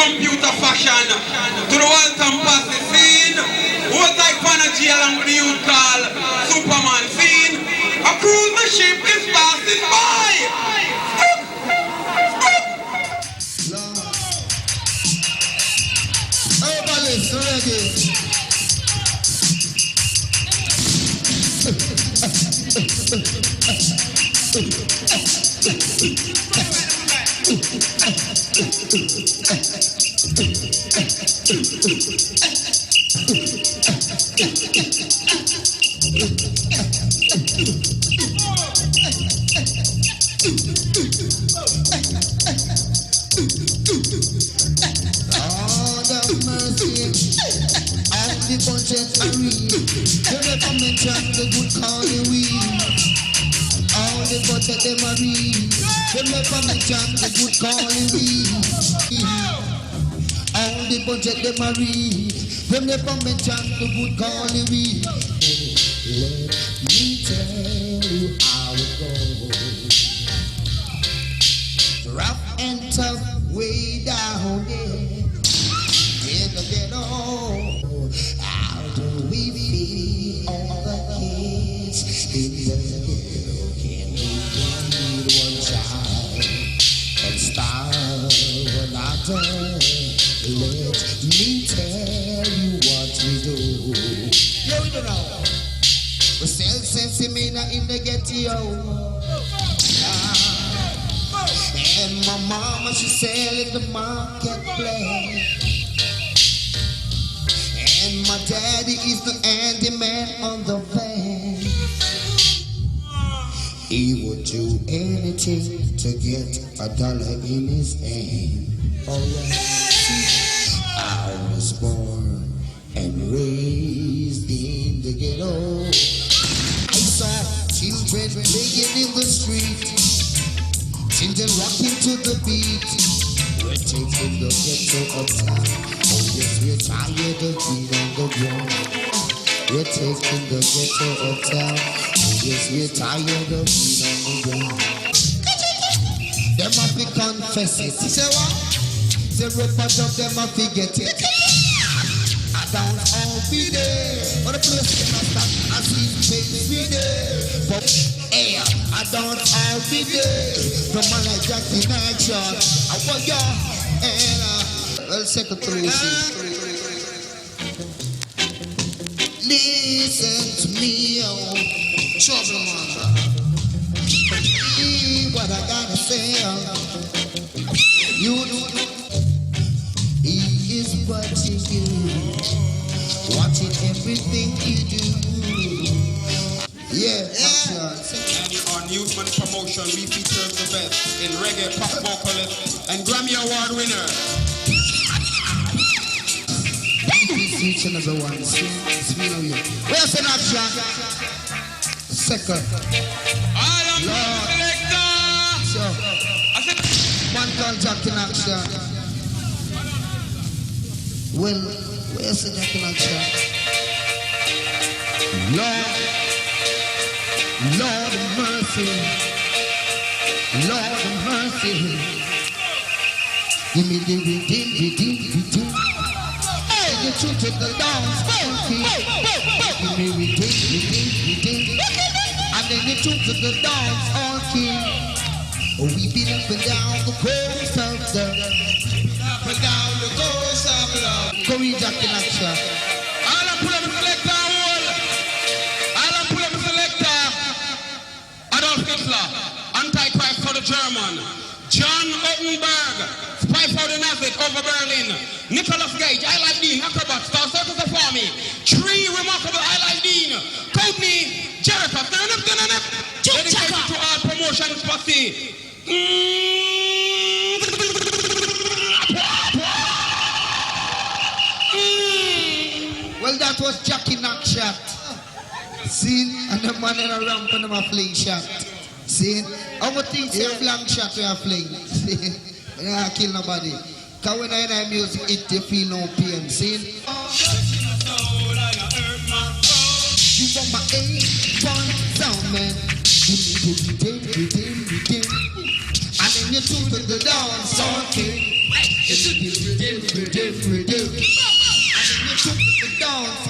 computer fashion to the Walton Posse scene. What like Panagy along with the youth call Superman scene. A cruise ship is passing by. Everybody, reggae. The good calling we all the butter them a read. Them never mention the good calling we. All the budget them a read. Them never mention the good calling we. Let me tell you how it goes. Rough and tough way down there in the ghetto. How do we feel all the kids in the ghetto? Can we need one child and starve another? Let me tell you what we do. Yo, you know, we sell sensimina in the ghetto. And my mama, she sell in the marketplace. And my daddy is the handyman on the van. He would do anything to get $1 in his hand. Oh yeah. I was born and raised in the ghetto. I saw children playing in the street. Children rocking to the beat. We're taking the ghetto uptown. Oh yes, we're tired of being on the ground. We're taking the ghetto uptown. Oh yes, we're tired of being on the ground. Them have to confess it. Say what? The rappers of them have to get it. I don't all be there. But the place cannot stop. I see face be there. But hey, I don't all be there. The man like Jack in action. I want y'all and well, second to listen to me, oh, trouble man. What I gotta say, you know, he is watching you, watching everything you do. Yeah. And on Newsman Promotion, we feature the best in reggae pop vocalist and Grammy Award winner. Each and every one. Where's an action? Second. I am the selector. So, one contact in action. Well, where's the Jack in action? Lord of mercy. Lord of mercy. Give me the the truth to the dance, funky. Give me redeem. And then the truth to the dance, funky. We've been up and down the coast of the up and down the coast of love. Korean Jack in action. All I pull up selector all. All I pull up selector. Adolf Hitler, Antichrist for the German. John Ottenberg, spy for the Nazi over Berlin. Nicholas Gage, I like Dean, Acrobat, Star Circus for me. Three remarkable I like Dean. Courtney, Jericho, dedicated to all promotions posse. Well, that was Jackie Knockshot. See, and the man in a ramp and a fling shot. See, our things are blank shot we are playing. See, we don't kill nobody. Because when I hear music, it you feel no pain. See? You want my A1 sound, man. And then you do to the dance, okay. Dance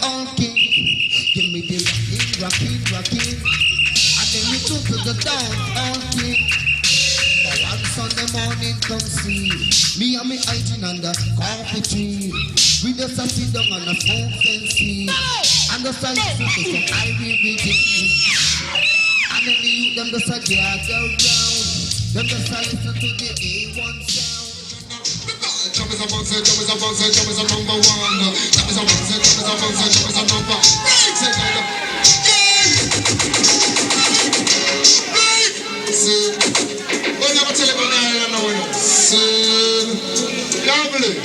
all king. Give me the rockin'. And then we took to the dance all king. One Sunday morning come see me and me hiding under coffee tree. We just a sit down on the phone fancy. And the side to some I will begin. And then the youth them just a gather round. Them just a listen to the A1 sound. Jump is a bouncer, jump is a bouncer, jump is a number one. Jump is a bouncer, jump is a bouncer, jump is a number. See, don't ever tell about that, I know it. See, lovely.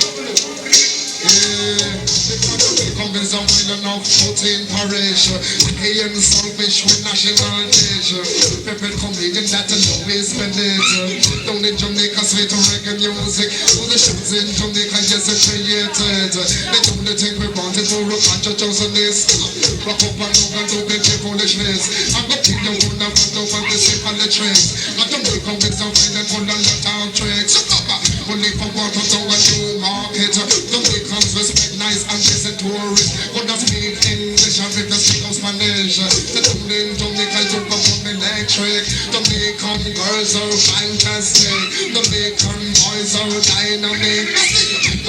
Yeah, they convince I'm finding out foot in Paris. Hey, and selfish with national nature. Pepper comedian that always spend it. Down in Jamaica, sweet reggae music. All the shows in Jamaica, yes, it's created. They do the thing we wanted to rock and just on this. Rock up and over and do the foolishness. I'm not king, you wouldn't have gone over the same on the tricks. Not the way convince I'm finding full of lot of tricks. Only for water to a new market. Dominicans respect nice and decent tourists. But I speak English and with the speak of Spanish. The tune in Jamaica you come from electric. Jamaican girls are fantastic. Jamaican boys are dynamic.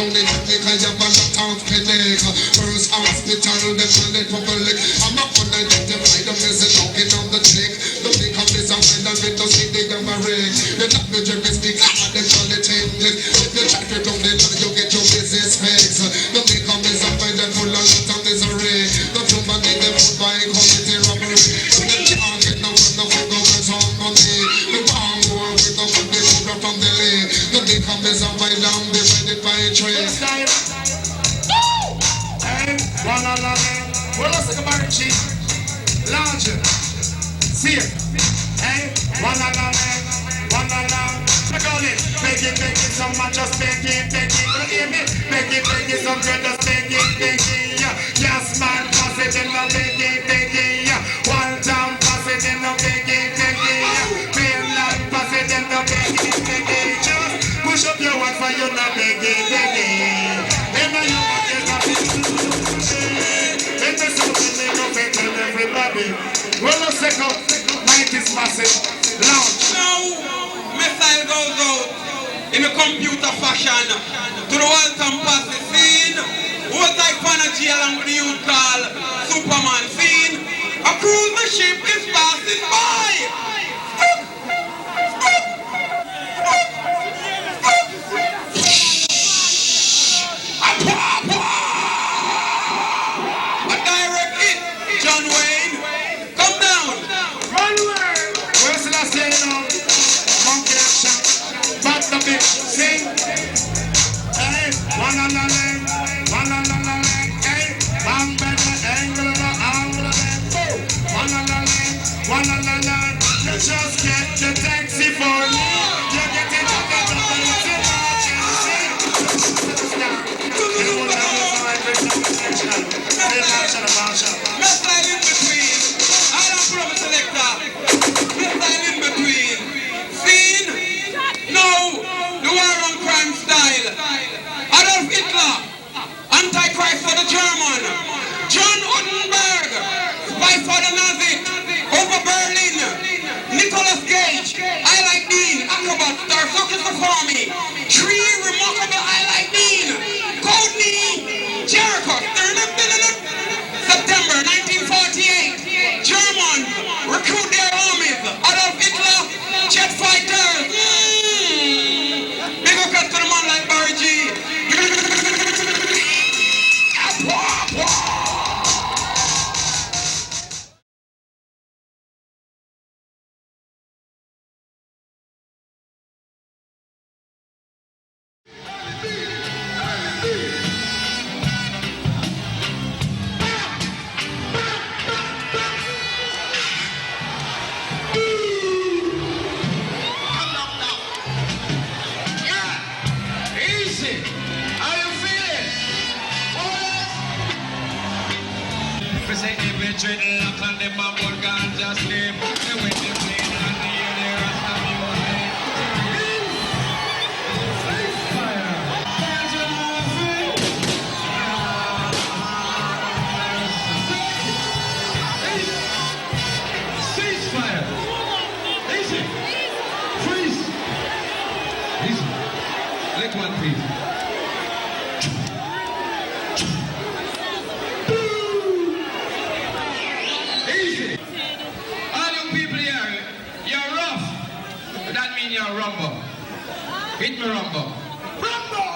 Down in Jamaica you have a lot of clinic. First hospital, they call it public. I'm not gonna identify them as a talking on the chick. Jamaica is a man with the city of a rig. The language we speak, they call it English. If you try to do it, you get your business fixed. The make is a find that full of lot of misery. The human need them food by community robbery. So they can't get no from the government's own money. The wrong war with the food they shoot from Delhi. The make is a find down divided by a tree. Hey, one on one. Well, let's take a back cheek. Larger. See it. Hey, one on one. Begging, so much just begging, you hear me? Begging, some girl just begging, yes man, pass it in the begging, one town pass it in the begging, mainland pass it in the begging, just push up your one for you not begging, and now you want to get in the something they go begging everybody. Well, let's take up, night is massive, lounge. Missile goes out in a computer fashion to the Walton Passy scene. What type of energy along with the youth call Superman scene. A cruise ship is passing by. A direct hit, John Wayne. Come down. Run away. Where's the last day now? Back the bitch, sing. Hey, one on the leg, hey, bang, bang, angle of the leg, one on the leg, you just get the taxi for me, you get it up the missile in between, I don't promise selector, missile in between, scene. No, the war on crime style. Adolf Hitler, Antichrist for the German. John Gutenberg, spy for the Nazi. Over Berlin. Nicholas Gage, I like Dean. Acrobat, Star Circus before me. Three remarkable I like Dean. Courtney, Jericho. September 1948. German recruit their armies. Adolf Hitler, jet fighters. Big up to the man like Barry G. Dreadlock and them a ball ganja sleep. And when they play on the air, they rasta music. a rumble. Hit me rumble. Rumble!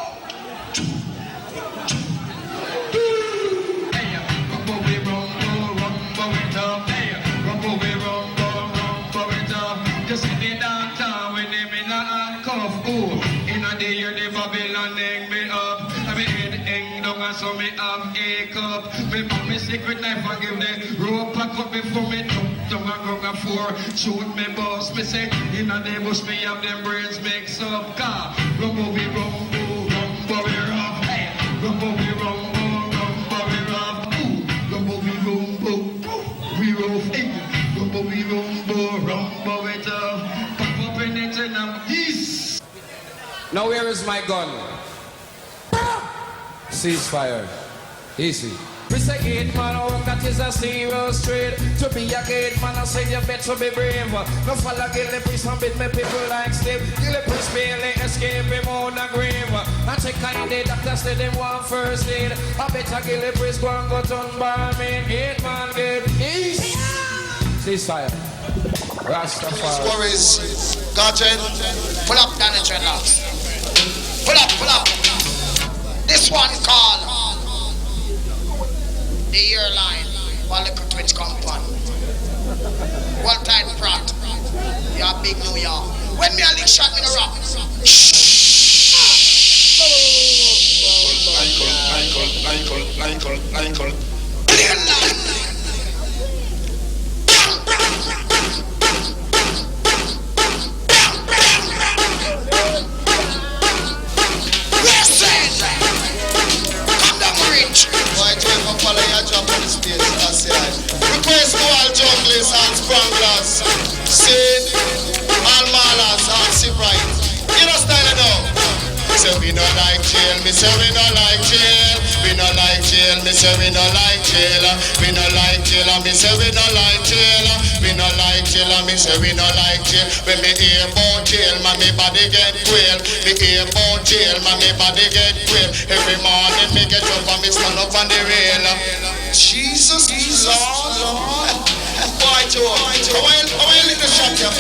Hey, rumble we rumble it up. Hey, rumble we rumble it up. Just in the downtown when them in a handcuff. Ooh, in a day you're the Babylon hang me up. I mean head hang down and so me have a cup. Me put me secret knife and give the rope pack up before me tongue and go a four. Shoot me boss, me say in a day bush me have them brains mix up. Car, rumble we rumble we rough. Hey, rumble we rumble we rough. Ooh, rumble we rumble we rough. Hey, rumble we rumble it up. Pop up in it and I'm east. Now where is my gun? Ceasefire. Easy. We say gate man, oh, that is a serious trade. To be a gate man, I say you better be brave. No follow Gilly Priest and beat me people like slave. Gilly Priest barely escape him on the grave. I check on the doctor said them want first aid. I better Gilly Priest go and go turn bar me. Gate man, gate east. Ceasefire. Rastafari. Worries. Guardian. Pull up down the dreadlocks. Pull up. This one called the airline. One little twitch compound. One tight prat. Yeah, big New York. When me a lick shot me the rock. Ankle. Request to all junglers and spranglers, Sid, all malers and Sibright. You know style now. Say we no like jail, me say we no like jail. We no like jail, me say we no like jail. We no like jail, me say we no like jail. We no like jail, me say we no like jail. When me hear about jail, my me body get quail. Me hear about jail, my me body get quail. Every morning me get up and me stand up on the rail. Jesus, Lord. Boy, Joe. How are you the shot here?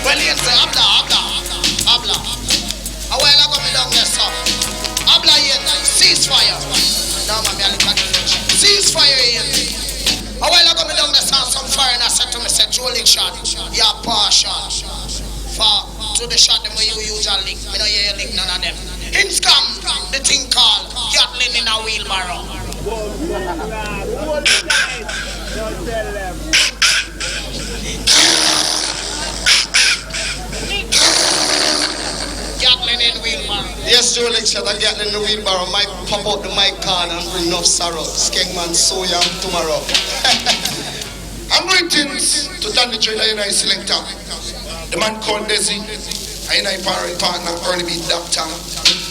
Well, you say, Abla. How are you going down there, sir? Abla here, ceasefire. Now, man, I look at the French. Ceasefire here. How are you going down there, sir? Some fire, and I said to me, say, Joe lick shot. Yeah, partial. To the shot them where you usually link. Me don't hear you link none of them. In scam, the thing called Gatling in a wheelbarrow. Don't tell them. Gatling in wheelbarrow. Yes, Joe lick shot and Gatling in the wheelbarrow. Might pop out the mic card and bring enough sorrow. Skengman so young tomorrow. I'm greetings to Danny Trader and I selector. The man called Desi, I partner, early beat doctor,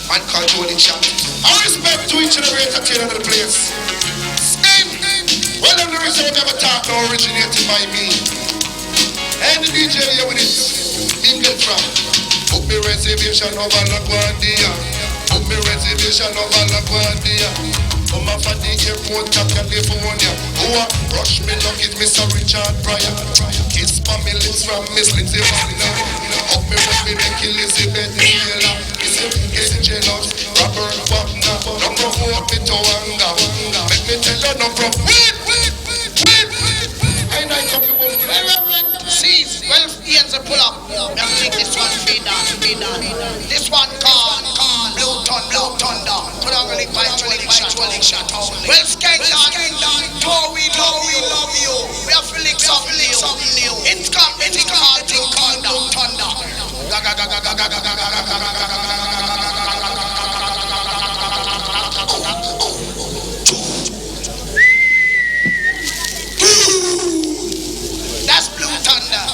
man called Joe Shot. I respect to each and every entertainer of the place. Same. Well, I'm the reason I never talk no originated by me. And the DJ here with it, Mingle from. Book me reservation over LaGuardia. Book me reservation over LaGuardia. Come off at the airport of California. Who rush me luggage, Mr. Richard Pryor. Kiss my lips from Miss Lindsay Wagner. Up me when me make Elizabeth Taylor. Is jealous, Robert Wagner. Don't provoke me to anger. Make me tell you no problem. Wait. I know some people. See, well, hands are pull up. Now take this one feed down. This one called Blue Thunder. Put on really by trolling shot. Well, skank down. Do we love you? We have to lick something new. It's called Blue Thunder. That's Blue Thunder.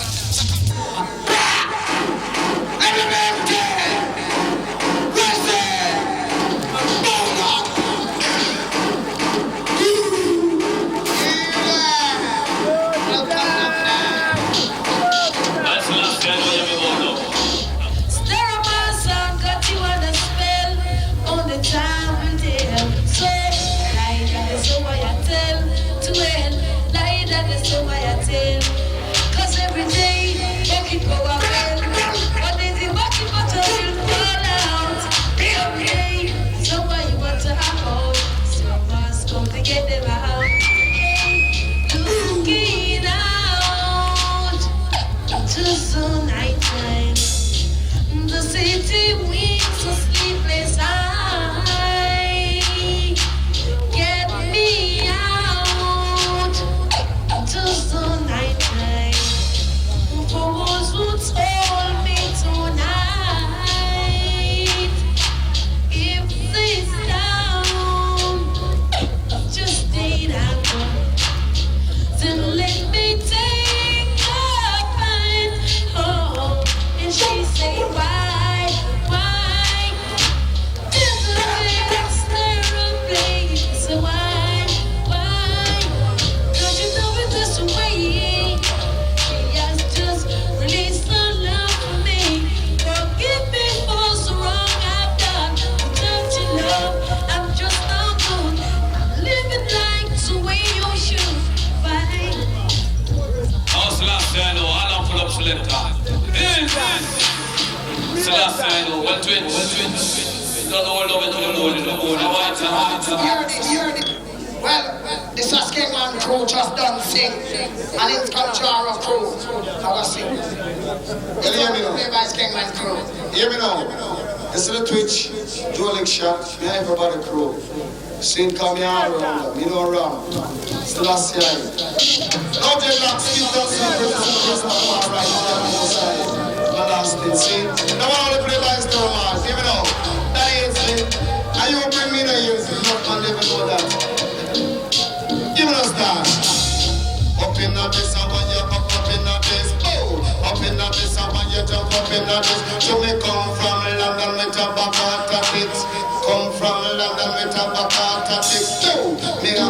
selector. So that's why I know. Well, twins. Don't know what love it to the Lord. Well, this is Kingman crew just done sing, and it's Kilamanjaro crew. I was sing. Hear me now. Play by Kingman crew. Hear me now. This is the Twitch, dueling shot, me and everybody crew. Sing Kilamanjaro, me don't run. Still a see I. Now they lock skin down, see Christmas, alright, my last thing, see. Now I only play by Stur Gav, hear me now. That is it. And you bring me the years, not man living for that. Give me a star. Up in the this, I want you up in the this. Oh, up in the this, I want you jump up in the this. So me come from London with a bacata tits. Come from London with a bacata tits. Oh, me a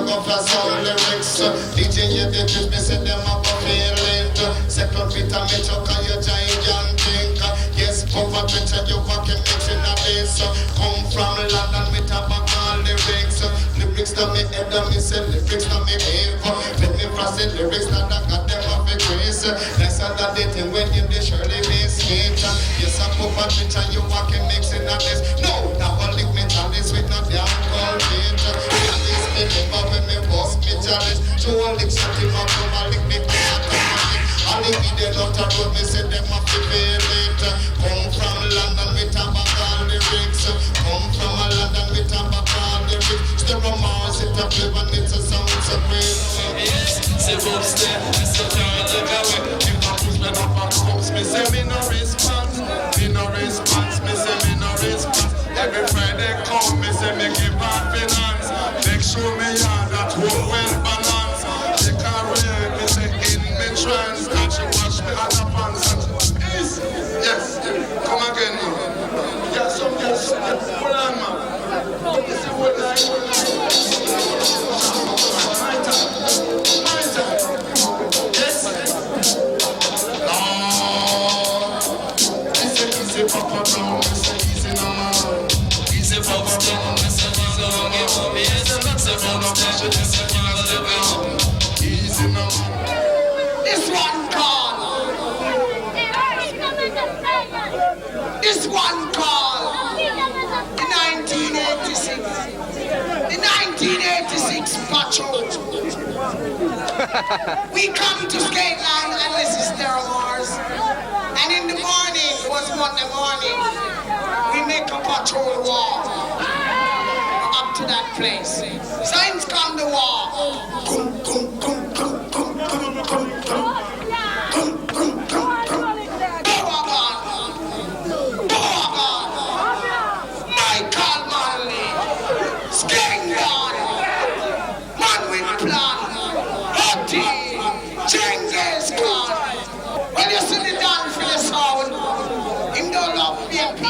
go for some lyrics. DJ you did this, me say them a go feel it. Second Peter me chuck and you gigantic. Yes, Papa Peter you fucking mixing a this. Come from London with a bacata lyrics. Lyrics to me head and me say lyrics to me ear. Let me frost the lyrics that I got them off the grace. That's all that they think when you the Shirley biscuit. Yes, I Papa Peter you fucking mixing a this. No, that one lick me chalice with no damn Colgate. Chalice me never when me bust me chalice. Two licks at him up over lick me all the video not a road, me say them have to pay it. Come from London with a back all the lyrics. Come from London with a back all the lyrics. Step from Mars, it a flip and it's a sound so great. Yes, say upstairs, I say can't take away. If I push me up and comes, me say me no response. Me no response, me say me no response. Every Friday come, me say me give her finance. Make sure me yard that whole well balance. Take a real, me say in me trance. And she wash me on the pants. Yes, come again now. Yes, hold on man. This is what I my time. Yes. No. Easy papa down, easy no man. Easy papa down, easy don't give up. Easy not say no pressure, easy no man. This one call. This one call. The 1986. The 1986 patrol. We come to skate line and this is Stur Gav. And in the morning, it was Monday morning, we make a patrol walk up to that place. Signs come the walk. Come, come, come, come, come, come, come, come. Well, you see the dance for the sound. Him don't love BMP.